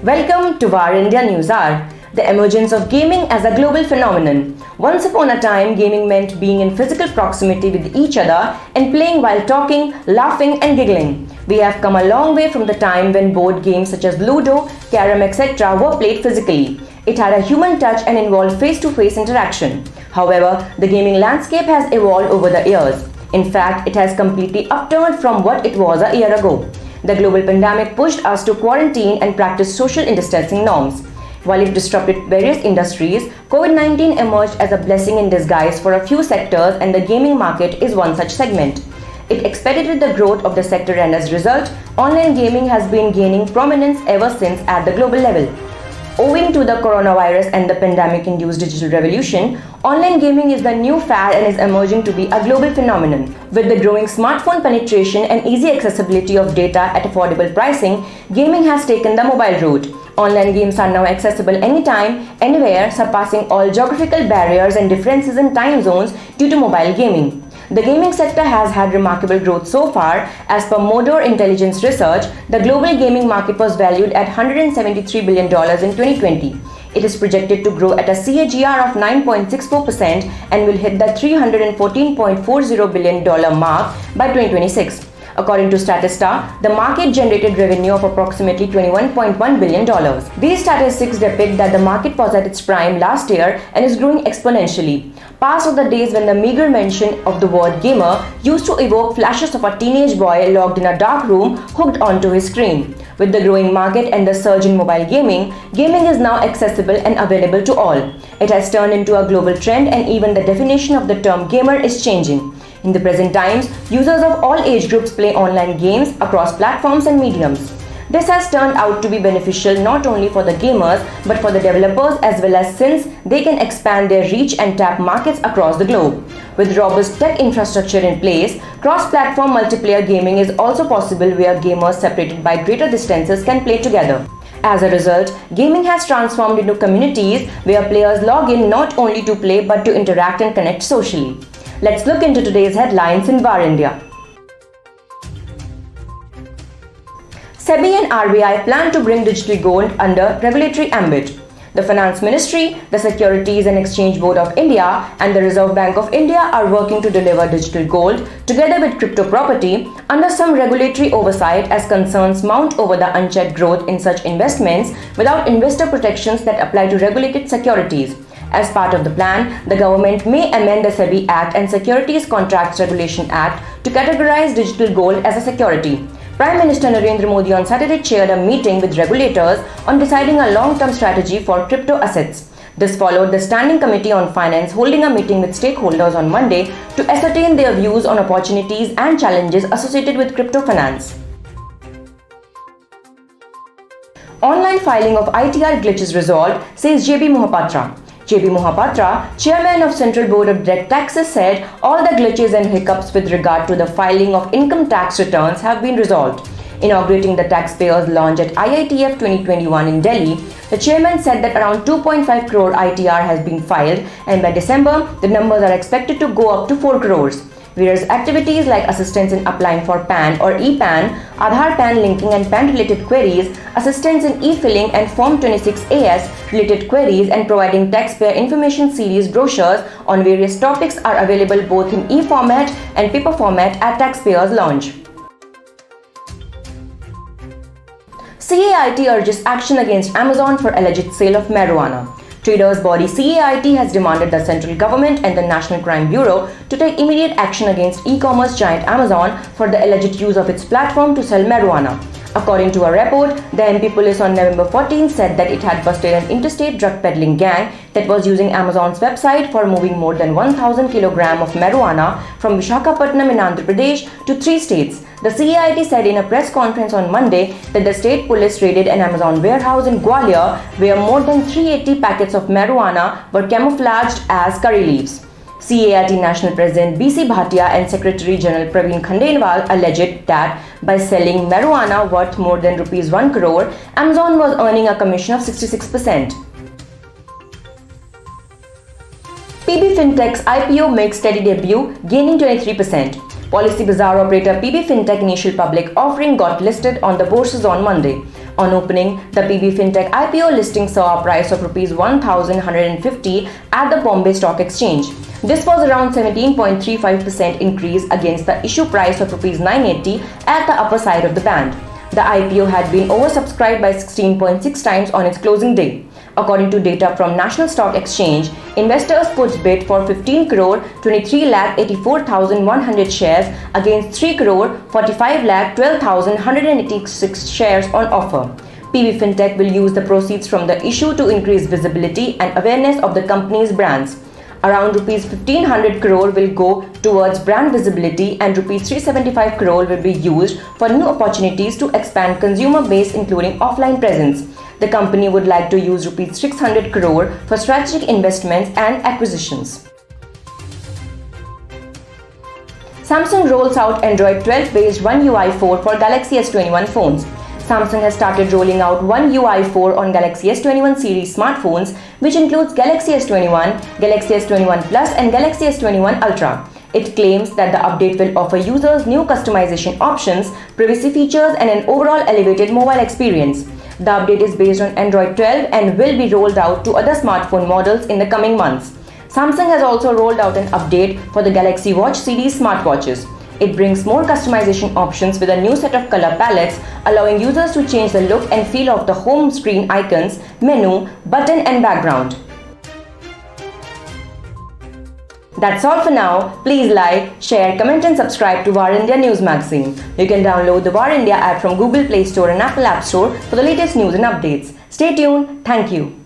Welcome to Var India News Hour, the emergence of gaming as a global phenomenon. Once upon a time, gaming meant being in physical proximity with each other and playing while talking, laughing and giggling. We have come a long way from the time when board games such as Ludo, Carrom, etc. were played physically. It had a human touch and involved face-to-face interaction. However, the gaming landscape has evolved over the years. In fact, it has completely upturned from what it was a year ago. The global pandemic pushed us to quarantine and practice social distancing norms. While it disrupted various industries, COVID-19 emerged as a blessing in disguise for a few sectors, and the gaming market is one such segment. It expedited the growth of the sector, and as a result, online gaming has been gaining prominence ever since at the global level. Owing to the coronavirus and the pandemic-induced digital revolution, online gaming is the new fad and is emerging to be a global phenomenon. With the growing smartphone penetration and easy accessibility of data at affordable pricing, gaming has taken the mobile route. Online games are now accessible anytime, anywhere, surpassing all geographical barriers and differences in time zones due to mobile gaming. The gaming sector has had remarkable growth so far. As per Modor Intelligence research, the global gaming market was valued at $173 billion in 2020. It is projected to grow at a CAGR of 9.64% and will hit the $314.40 billion mark by 2026. According to Statista, the market generated revenue of approximately $21.1 billion. These statistics depict that the market was at its prime last year and is growing exponentially. Past are the days when the meager mention of the word gamer used to evoke flashes of a teenage boy locked in a dark room hooked onto his screen. With the growing market and the surge in mobile gaming, gaming is now accessible and available to all. It has turned into a global trend, and even the definition of the term gamer is changing. In the present times, users of all age groups play online games across platforms and mediums. This has turned out to be beneficial not only for the gamers but for the developers as well, as since they can expand their reach and tap markets across the globe. With robust tech infrastructure in place, cross-platform multiplayer gaming is also possible, where gamers separated by greater distances can play together. As a result, gaming has transformed into communities where players log in not only to play but to interact and connect socially. Let's look into today's headlines in Var India. SEBI and RBI plan to bring digital gold under regulatory ambit. The Finance Ministry, the Securities and Exchange Board of India, and the Reserve Bank of India are working to deliver digital gold together with crypto property under some regulatory oversight, as concerns mount over the unchecked growth in such investments without investor protections that apply to regulated securities. As part of the plan, the government may amend the SEBI Act and Securities Contracts Regulation Act to categorize digital gold as a security. Prime Minister Narendra Modi on Saturday chaired a meeting with regulators on deciding a long-term strategy for crypto assets. This followed the Standing Committee on Finance holding a meeting with stakeholders on Monday to ascertain their views on opportunities and challenges associated with crypto finance. Online filing of ITR glitches resolved, says JB Mohapatra. JB Mohapatra, chairman of Central Board of Direct Taxes, said all the glitches and hiccups with regard to the filing of income tax returns have been resolved. Inaugurating the taxpayers' launch at IITF 2021 in Delhi, the chairman said that around 2.5 crore ITR has been filed, and by December, the numbers are expected to go up to 4 crores. Whereas activities like assistance in applying for PAN or ePAN, Aadhaar PAN linking and PAN related queries, assistance in e-filling and Form 26AS related queries, and providing taxpayer information series brochures on various topics are available both in e-format and paper format at taxpayers' launch. CAIT urges action against Amazon for alleged sale of marijuana. Traders body CAIT has demanded the central government and the National Crime Bureau to take immediate action against e-commerce giant Amazon for the alleged use of its platform to sell marijuana. According to a report, the MP police on November 14 said that it had busted an interstate drug peddling gang that was using Amazon's website for moving more than 1,000 kg of marijuana from Visakhapatnam in Andhra Pradesh to 3 states. The CAIT said in a press conference on Monday that the state police raided an Amazon warehouse in Gwalior where more than 380 packets of marijuana were camouflaged as curry leaves. CAIT National President BC Bhatia and Secretary General Praveen Khandelwal alleged that by selling marijuana worth more than Rs 1 crore, Amazon was earning a commission of 66%. PB Fintech's IPO makes steady debut, gaining 23%. Policy Bazaar operator PB Fintech initial public offering got listed on the bourses on Monday. On opening, the PB Fintech IPO listing saw a price of Rs 1,150 at the Bombay Stock Exchange. This was around 17.35% increase against the issue price of Rs 980 at the upper side of the band. The IPO had been oversubscribed by 16.6 times on its closing day. According to data from National Stock Exchange, investors put bid for 15 crore 23 lakh 84,100 shares against 3 crore 45 lakh 12,186 shares on offer. PB Fintech will use the proceeds from the issue to increase visibility and awareness of the company's brands. Around Rs 1,500 crore will go towards brand visibility and Rs 375 crore will be used for new opportunities to expand consumer base including offline presence. The company would like to use Rs 600 crore for strategic investments and acquisitions. Samsung rolls out Android 12 based One UI 4 for Galaxy S21 phones. Samsung has started rolling out One UI 4 on Galaxy S21 series smartphones, which includes Galaxy S21, Galaxy S21 Plus and Galaxy S21 Ultra. It claims that the update will offer users new customization options, privacy features and an overall elevated mobile experience. The update is based on Android 12 and will be rolled out to other smartphone models in the coming months. Samsung has also rolled out an update for the Galaxy Watch series smartwatches. It brings more customization options with a new set of color palettes, allowing users to change the look and feel of the home screen icons, menu, button and background. That's all for now. Please like, share, comment and subscribe to VAR India News Magazine. You can download the VAR India app from Google Play Store and Apple App Store for the latest news and updates. Stay tuned. Thank you.